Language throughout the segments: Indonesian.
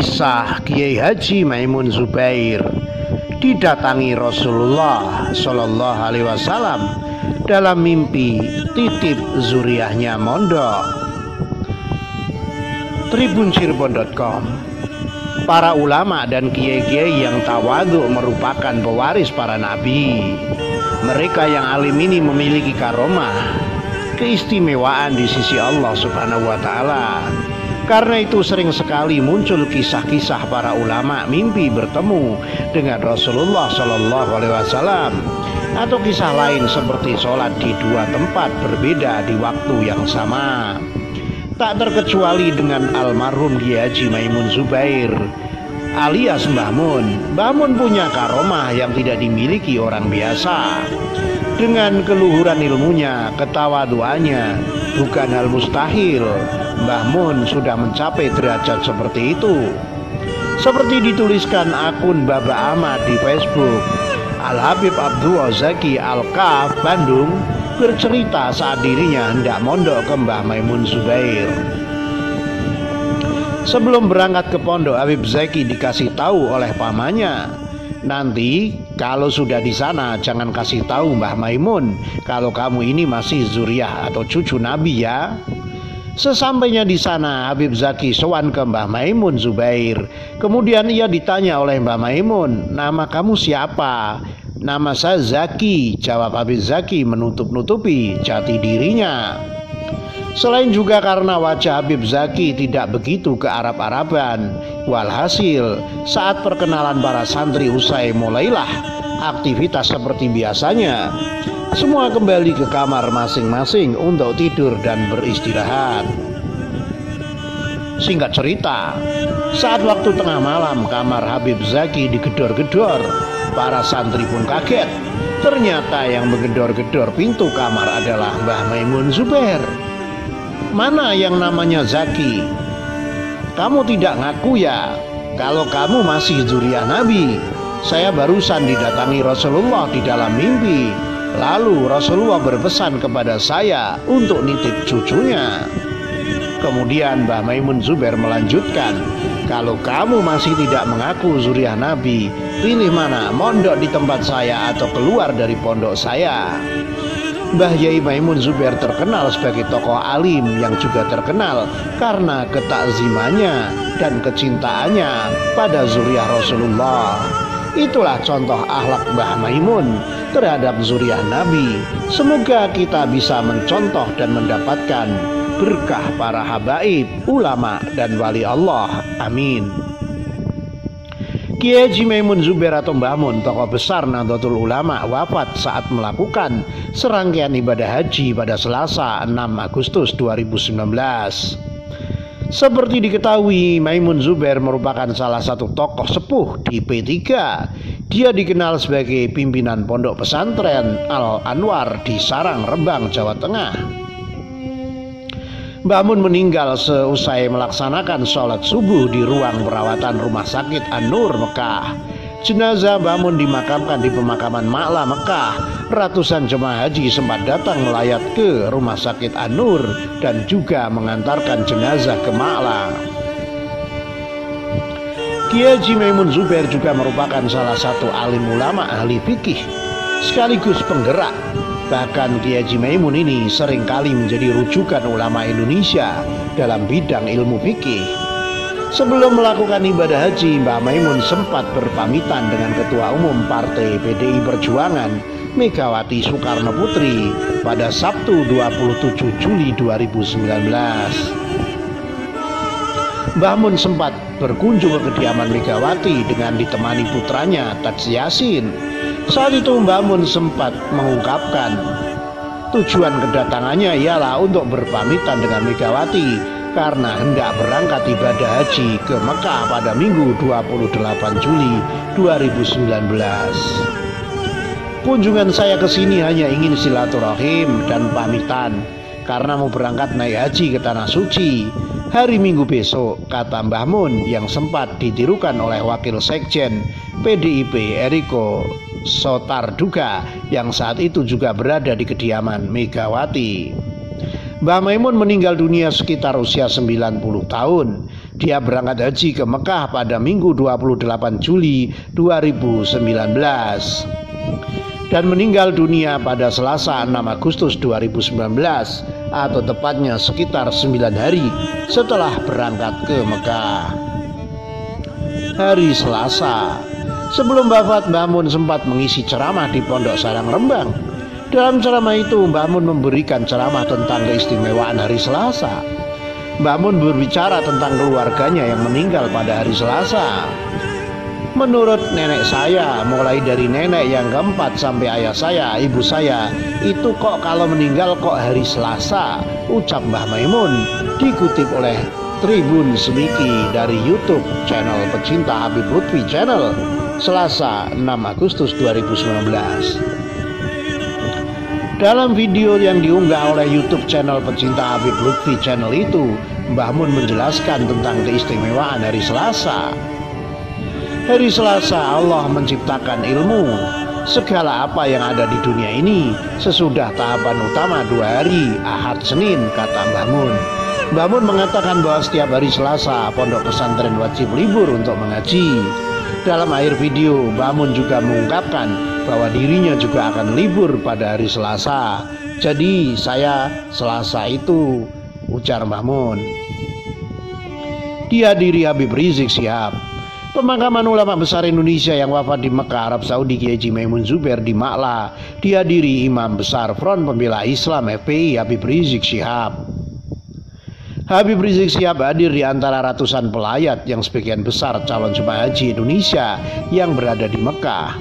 Kisah Kiai Haji Maimun Zubair didatangi Rasulullah Shallallahu Alaihi Wasallam dalam mimpi titip zuriahnya mondok. Tribuncirebon.com. Para ulama dan kiai-kiai yang tawadhu merupakan pewaris para nabi. Mereka yang alim ini memiliki karomah, keistimewaan di sisi Allah Subhanahu wa Ta'ala. Karena itu sering sekali muncul kisah-kisah para ulama mimpi bertemu dengan Rasulullah Shallallahu Alaihi Wasallam, atau kisah lain seperti sholat di dua tempat berbeda di waktu yang sama. Tak terkecuali dengan almarhum Kiai Haji Maimun Zubair alias Mbah Mun. Mbah Mun punya karomah yang tidak dimiliki orang biasa. Dengan keluhuran ilmunya, ketawaduannya, bukan hal mustahil Mbah Mun sudah mencapai derajat seperti itu. Seperti dituliskan akun Baba Ahmad di Facebook, Al-Habib Abdul Zaki Al-Kaf Bandung bercerita saat dirinya hendak mondok ke Mbah Maimun Zubair. Sebelum berangkat ke pondok, Habib Zaki dikasih tahu oleh pamannya, nanti kalau sudah di sana jangan kasih tahu Mbah Maimun kalau kamu ini masih zuriah atau cucu Nabi ya. Sesampainya di sana, Habib Zaki sowan ke Mbah Maimun Zubair. Kemudian ia ditanya oleh Mbah Maimun, nama kamu siapa? Nama saya Zaki, jawab Habib Zaki menutup-nutupi jati dirinya. Selain juga karena wajah Habib Zaki tidak begitu ke Arab-Araban. Walhasil, saat perkenalan para santri usai, mulailah aktivitas seperti biasanya. Semua kembali ke kamar masing-masing untuk tidur dan beristirahat. Singkat cerita, saat waktu tengah malam kamar Habib Zaki digedor-gedor. Para santri pun kaget. Ternyata yang menggedor-gedor pintu kamar adalah Mbah Maimun Zubair. Mana yang namanya Zaki? Kamu tidak ngaku ya kalau kamu masih zuriah Nabi? Saya barusan didatangi Rasulullah di dalam mimpi. Lalu Rasulullah berpesan kepada saya untuk nitip cucunya. Kemudian Mbah Maimun Zubair melanjutkan, kalau kamu masih tidak mengaku zuriah Nabi, pilih mana, mondok di tempat saya atau keluar dari pondok saya. Mbah Yai Maimun Zubair terkenal sebagai tokoh alim yang juga terkenal karena ketakzimannya dan kecintaannya pada zuriah Rasulullah. Itulah contoh akhlak Mbah Maimun terhadap zuriah Nabi. Semoga kita bisa mencontoh dan mendapatkan berkah para habaib, ulama dan wali Allah. Amin. Kiai Haji Maimun Zubair atau Mbah Mun, tokoh besar Nahdlatul Ulama, wafat saat melakukan serangkaian ibadah haji pada Selasa 6 Agustus 2019. Seperti diketahui, Maimun Zubair merupakan salah satu tokoh sepuh di P3. Dia dikenal sebagai pimpinan pondok pesantren Al-Anwar di Sarang, Rembang, Jawa Tengah. Mbah Mun meninggal seusai melaksanakan sholat subuh di ruang perawatan Rumah Sakit An-Nur, Mekah. Jenazah Mbah Mun dimakamkan di pemakaman Ma'la, Mekah. Ratusan jemaah haji sempat datang melayat ke Rumah Sakit An-Nur dan juga mengantarkan jenazah ke Ma'la. Kiai Haji Maimun Zubair juga merupakan salah satu alim ulama ahli fikih sekaligus penggerak. Bahkan Kiai Haji Maimun ini seringkali menjadi rujukan ulama Indonesia dalam bidang ilmu fikih. Sebelum melakukan ibadah haji, Mbah Maimun sempat berpamitan dengan Ketua Umum Partai PDI Perjuangan Megawati Soekarno Putri pada Sabtu 27 Juli 2019. Mbah Mun sempat berkunjung ke kediaman Megawati dengan ditemani putranya Taj Yassin. Saat itu Mbah Mun sempat mengungkapkan tujuan kedatangannya ialah untuk berpamitan dengan Megawati karena hendak berangkat ibadah haji ke Mekah pada Minggu 28 Juli 2019. Kunjungan saya ke sini hanya ingin silaturahim dan pamitan karena mau berangkat naik haji ke Tanah Suci hari Minggu besok, kata Mbah Mun yang sempat ditirukan oleh Wakil Sekjen PDIP Eriko Sotarduga yang saat itu juga berada di kediaman Megawati. Mbah Maimun meninggal dunia sekitar usia 90 tahun. Dia berangkat haji ke Mekah pada Minggu 28 Juli 2019 dan meninggal dunia pada Selasa 6 Agustus 2019 atau tepatnya sekitar 9 hari setelah berangkat ke Mekah. Hari Selasa, sebelum wafat Mbah Mun sempat mengisi ceramah di Pondok Sarang Rembang. Dalam ceramah itu Mbah Mun memberikan ceramah tentang keistimewaan hari Selasa. Mbah Mun berbicara tentang keluarganya yang meninggal pada hari Selasa. Menurut nenek saya, mulai dari nenek yang keempat sampai ayah saya, ibu saya, itu kok kalau meninggal kok hari Selasa, ucap Mbah Maimun, dikutip oleh Tribun Semiki dari YouTube channel pecinta Habib Lutfi Channel, Selasa 6 Agustus 2019. Dalam video yang diunggah oleh YouTube channel pecinta Habib Lutfi Channel itu, Mbah Mun menjelaskan tentang keistimewaan hari Selasa. Hari Selasa Allah menciptakan ilmu. Segala apa yang ada di dunia ini sesudah tahapan utama 2 hari, Ahad, Senin, kata Mbah Mun. Mbah Mun mengatakan bahwa setiap hari Selasa pondok pesantren wajib libur untuk mengaji. Dalam akhir video, Mbah Mun juga mengungkapkan bahwa dirinya juga akan libur pada hari Selasa. Jadi saya Selasa itu, ujar Mbah Mun. Dihadiri Habib Rizik Syihab. Pemakaman ulama besar Indonesia yang wafat di Mekah, Arab Saudi, Kiai Haji Maimun Zubair di Makla, dihadiri Imam Besar Front Pembela Islam FPI Habib Rizik Syihab. Habib Rizik Syihab hadir di antara ratusan pelayat yang sebagian besar calon jemaah haji Indonesia yang berada di Mekah.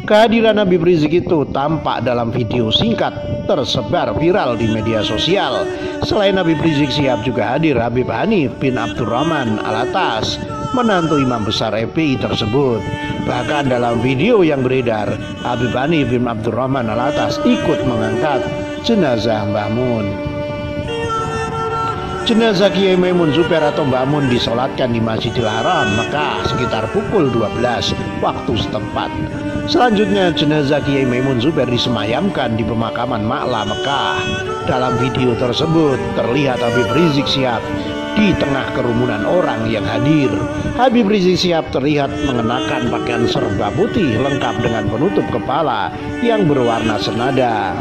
Kehadiran Habib Rizik itu tampak dalam video singkat tersebar viral di media sosial. Selain Habib Rizik Syihab juga hadir Habib Hanif bin Abdurrahman Alatas, menantu Imam Besar FPI tersebut. Bahkan dalam video yang beredar, Habib Hanif bin Abdurrahman Alatas ikut mengangkat jenazah Mbah Mun. Jenazah Kiai Maimun Zubair atau Mbah Mun disolatkan di Masjidil Haram, Mekah sekitar pukul 12 waktu setempat. Selanjutnya jenazah Kiai Maimun Zubair disemayamkan di pemakaman Makla, Mekah. Dalam video tersebut terlihat Habib Rizik Syihab di tengah kerumunan orang yang hadir. Habib Rizik Syihab terlihat mengenakan pakaian serba putih lengkap dengan penutup kepala yang berwarna senada.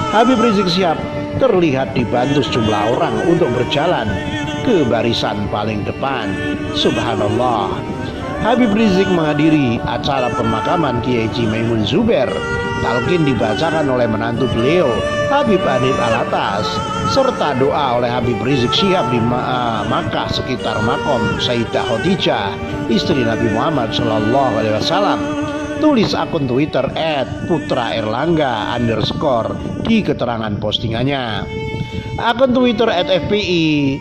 Habib Rizik Syihab terlihat dibantu sejumlah orang untuk berjalan ke barisan paling depan. Subhanallah. Habib Rizik menghadiri acara pemakaman Kiai Haji Maimun Zubair. Talqin dibacakan oleh menantu beliau, Habib Hanif Alatas, serta doa oleh Habib Rizik Syihab di Makkah sekitar makom Sayyidah Khadijah, istri Nabi Muhammad SAW. Tulis akun Twitter @putraerlangga_ di keterangan postingannya. Akun Twitter @fpi_bela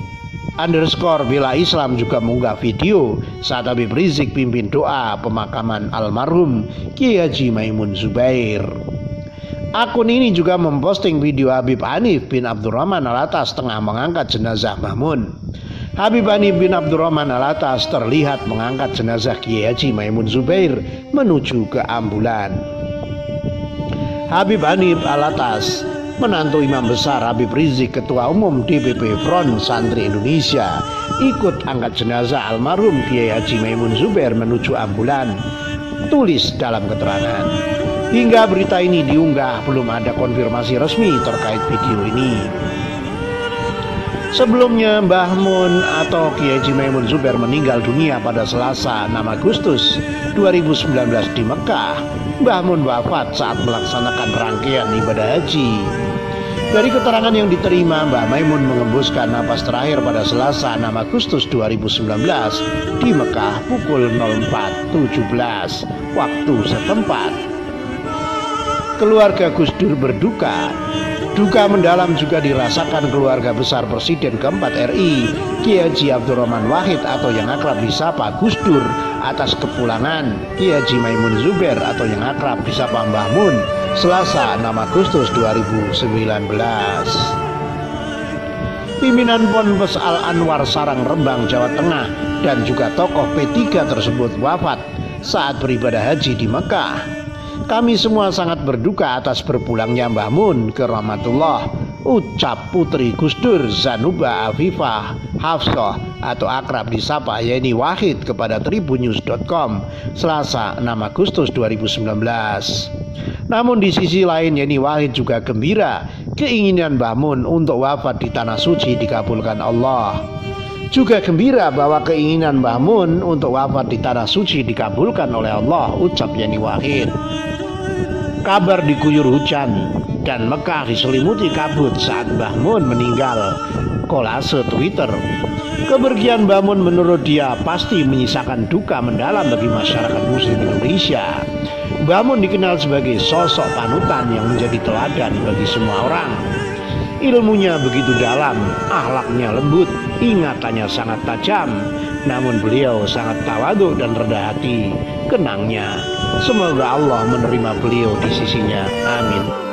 Islam juga mengunggah video saat Habib Rizik pimpin doa pemakaman almarhum Kiai Haji Maimun Zubair. Akun ini juga memposting video Habib Hanif bin Abdurrahman Alatas tengah mengangkat jenazah Mbah Mun. Habib Hanif bin Abdurrahman Alatas terlihat mengangkat jenazah Kiai Haji Maimun Zubair menuju ke ambulan. Habib Hanif Alatas, menantu Imam Besar Habib Rizik, Ketua Umum DPP Front Santri Indonesia, ikut angkat jenazah almarhum Kiai Haji Maimun Zubair menuju ambulan. Tulis dalam keterangan. Hingga berita ini diunggah belum ada konfirmasi resmi terkait video ini. Sebelumnya Mbah Mun atau Kiai Haji Maimun Zubair meninggal dunia pada Selasa 6 Agustus 2019 di Mekah. Mbah Mun wafat saat melaksanakan rangkaian ibadah haji. Dari keterangan yang diterima, Mbah Maimun mengembuskan napas terakhir pada Selasa 6 Agustus 2019 di Mekah pukul 04.17 waktu setempat. Keluarga Gus Dur berduka. Duka mendalam juga dirasakan keluarga besar Presiden keempat RI, Kiai Haji Abdurrahman Wahid atau yang akrab disapa Gus Dur, atas kepulangan Kiai Haji Maimun Zubair atau yang akrab disapa Mbah Mun Selasa 6 Agustus 2019. Pimpinan Ponpes Al Anwar Sarang Rembang, Jawa Tengah dan juga tokoh P3 tersebut wafat saat beribadah haji di Mekah. Kami semua sangat berduka atas berpulangnya Mbah Mun ke rahmatullah, ucap Putri Gus Dur Zanuba Afifah Hafsah atau akrab disapa Yeni Wahid kepada tribunnews.com Selasa 6 Agustus 2019. Namun di sisi lain Yeni Wahid juga gembira keinginan Mbah Mun untuk wafat di Tanah Suci dikabulkan Allah. Juga gembira bahwa keinginan Mbah Mun untuk wafat di Tanah Suci dikabulkan oleh Allah, ucap Yeni Wahid. Kabar diguyur hujan dan Mekah diselimuti kabut saat Mbah Mun meninggal. Kolase Twitter. Kepergian Mbah Mun menurut dia pasti menyisakan duka mendalam bagi masyarakat muslim Indonesia. Mbah Mun dikenal sebagai sosok panutan yang menjadi teladan bagi semua orang. Ilmunya begitu dalam, akhlaknya lembut, ingatannya sangat tajam. Namun beliau sangat tawadhu dan rendah hati. Kenangnya, semoga Allah menerima beliau di sisinya. Amin.